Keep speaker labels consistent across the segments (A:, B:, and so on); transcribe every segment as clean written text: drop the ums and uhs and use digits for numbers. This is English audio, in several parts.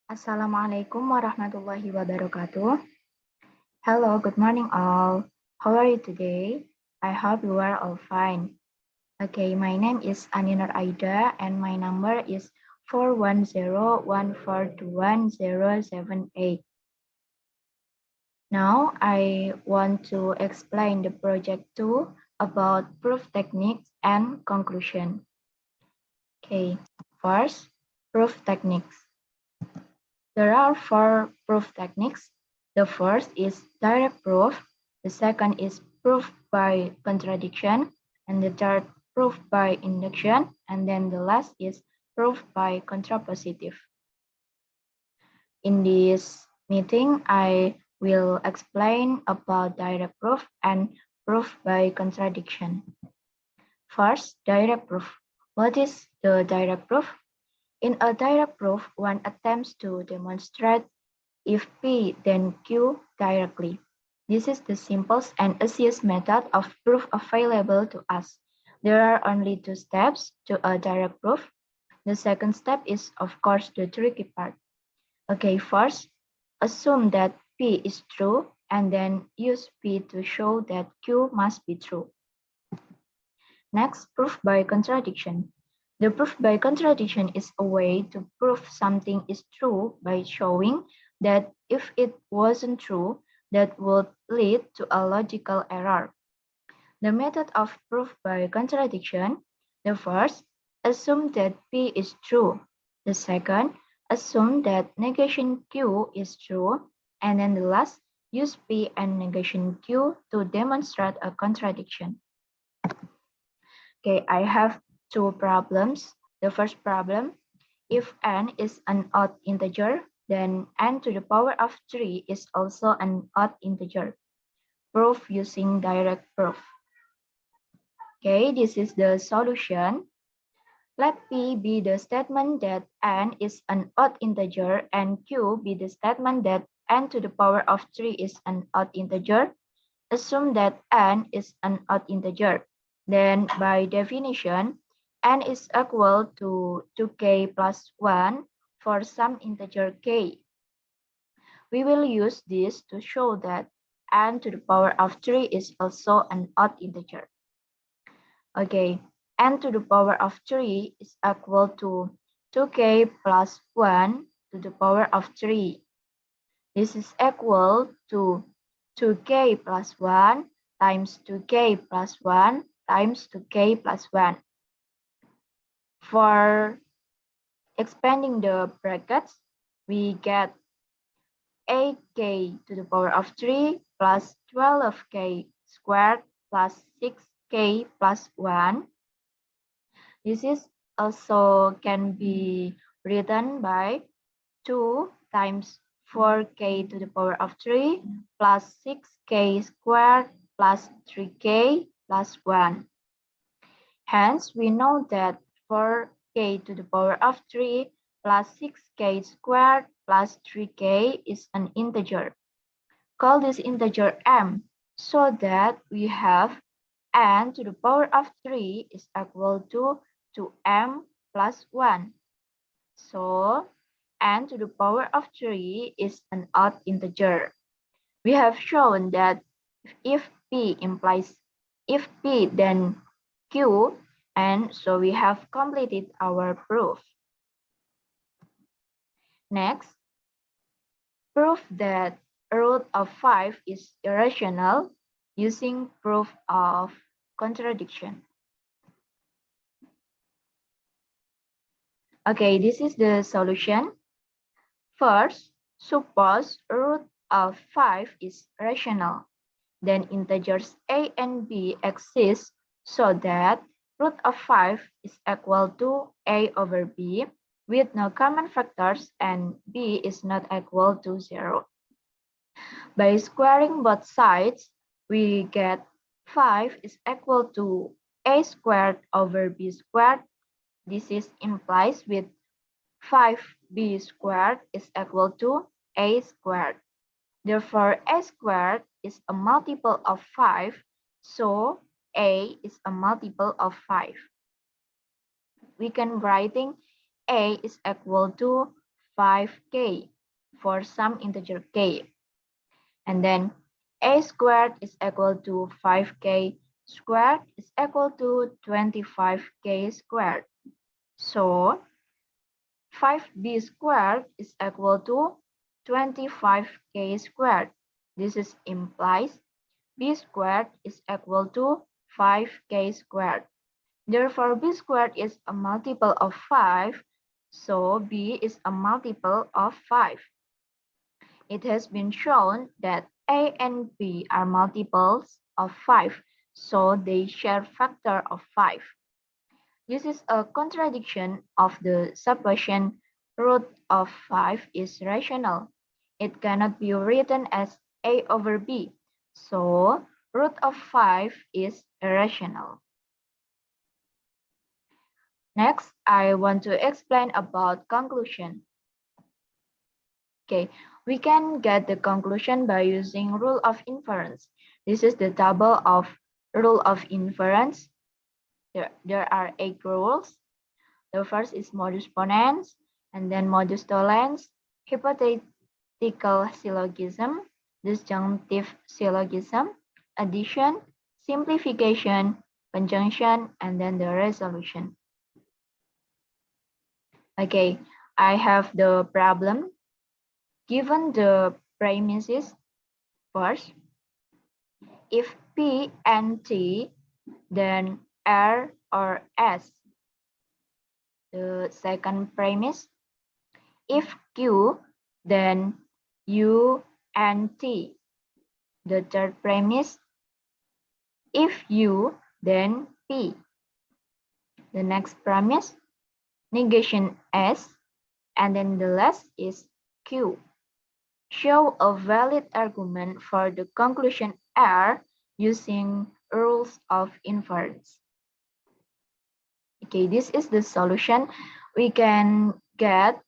A: Assalamualaikum warahmatullahi wabarakatuh. Hello, good morning all. How are you today? I hope you are all fine. Okay, my name is Nor Aida and my number is 41014210078. Now I want to explain the project 2 about proof techniques and conclusion. Okay, first, proof techniques. There are four proof techniques. The first is direct proof, the second is proof by contradiction, and the third proof by induction, and then the last is proof by contrapositive. In this meeting, I will explain about direct proof and proof by contradiction. First, direct proof. What is the direct proof? In a direct proof, one attempts to demonstrate if P then Q directly. This is the simplest and easiest method of proof available to us. There are only two steps to a direct proof. The second step is, of course, the tricky part. Okay, first, assume that P is true and then use P to show that Q must be true. Next, proof by contradiction. The proof by contradiction is a way to prove something is true by showing that if it wasn't true, that would lead to a logical error. The method of proof by contradiction: the first, assume that P is true. The second, assume that negation Q is true. And then the last, use P and negation Q to demonstrate a contradiction. Okay, I have two problems. The first problem, if n is an odd integer, then n to the power of 3 is also an odd integer. Proof using direct proof. Okay, this is the solution. Let P be the statement that n is an odd integer and Q be the statement that n to the power of 3 is an odd integer. Assume that n is an odd integer. Then by definition, n is equal to 2k plus 1 for some integer k. We will use this to show that n to the power of 3 is also an odd integer. Okay, n to the power of 3 is equal to 2k plus 1 to the power of 3. This is equal to 2k plus 1 times 2k plus 1 times 2k plus 1. For expanding the brackets, we get 8k to the power of 3 plus 12k squared plus 6k plus 1. This is also can be written by 2 times 4k to the power of 3 plus 6k squared plus 3k plus 1. Hence, we know that 4k to the power of 3 plus 6k squared plus 3k is an integer. Call this integer m so that we have n to the power of 3 is equal to 2m plus 1. So, n to the power of 3 is an odd integer. We have shown that if P implies if P then Q, and so we have completed our proof. Next, prove that root of 5 is irrational using proof of contradiction. Okay, this is the solution. First, suppose root of 5 is rational. Then integers a and b exist so that root of 5 is equal to a over b with no common factors and b is not equal to 0. By squaring both sides, we get 5 is equal to a squared over b squared. This is implies with 5b squared is equal to a squared. Therefore, a squared is a multiple of 5, so a is a multiple of 5. We can writing a is equal to 5k for some integer k. And then a squared is equal to 5k squared is equal to 25k squared. So 5b squared is equal to 25k squared. This is implies b squared is equal to 5k squared. Therefore, b squared is a multiple of 5, so b is a multiple of 5. It has been shown that a and b are multiples of 5, so they share factor of 5. This is a contradiction of the supposition root of 5 is rational. It cannot be written as a over b, so root of 5 is irrational. Next, I want to explain about conclusion. Okay, we can get the conclusion by using rule of inference. This is the table of rule of inference. There are 8 rules. The first is modus ponens, and then modus tollens, hypothetical syllogism, disjunctive syllogism, addition, simplification, conjunction, and then the resolution. Okay, I have the problem. Given the premises, first, if P and T, then R or S. The second premise, if Q, then U and T. The third premise, if U, then P. The next premise, negation S, and then the last is Q. Show a valid argument for the conclusion R using rules of inference. Okay, this is the solution. We can get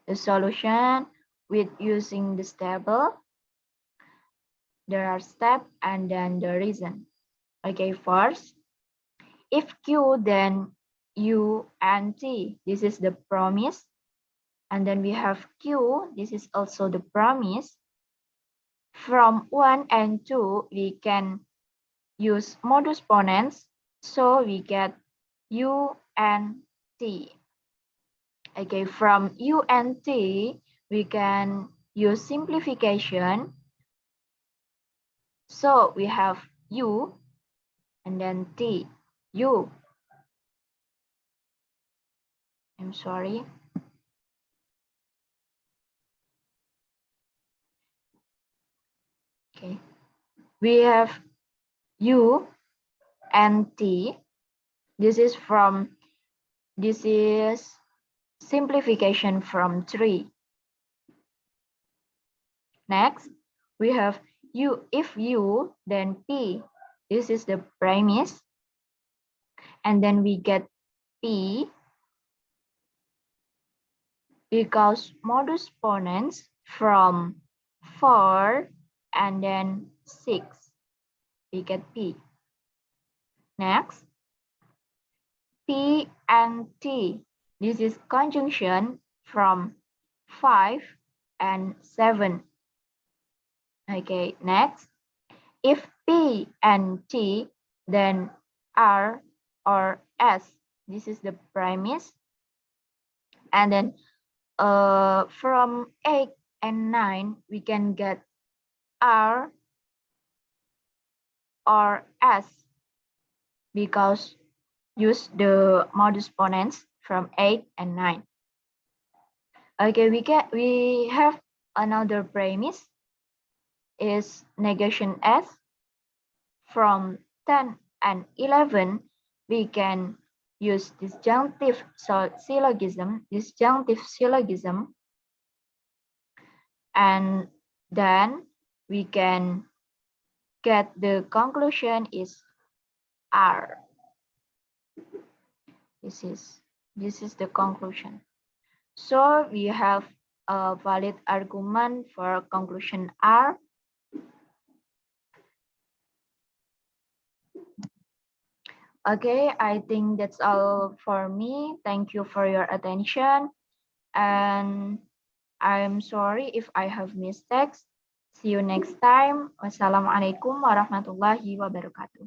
A: the solution with using this table. There are steps and then the reason. Okay, first, if Q, then U and T. This is the promise. And then we have Q. This is also the promise. From 1 and 2, we can use modus ponens, so we get U and T. Okay, from U and T, we can use simplification. So we have U and then T. U. I'm sorry. Okay, we have U and T. This is simplification from 3. Next, we have U. If U, then P. This is the premise. And then we get P because modus ponens from 4 and then 6. We get P. Next, P and T. This is conjunction from 5 and 7. Okay, next, if P and T, then R or S. This is the premise. And then from 8 and 9, we can get R or S because use the modus ponens from 8 and 9. Okay, we have another premise is negation S. From 10 and 11, we can use disjunctive syllogism, and then we can get the conclusion is R. This is the conclusion. So we have a valid argument for conclusion R. Okay, I think that's all for me. Thank you for your attention. And I'm sorry if I have mistakes. See you next time. Wassalamualaikum warahmatullahi wabarakatuh.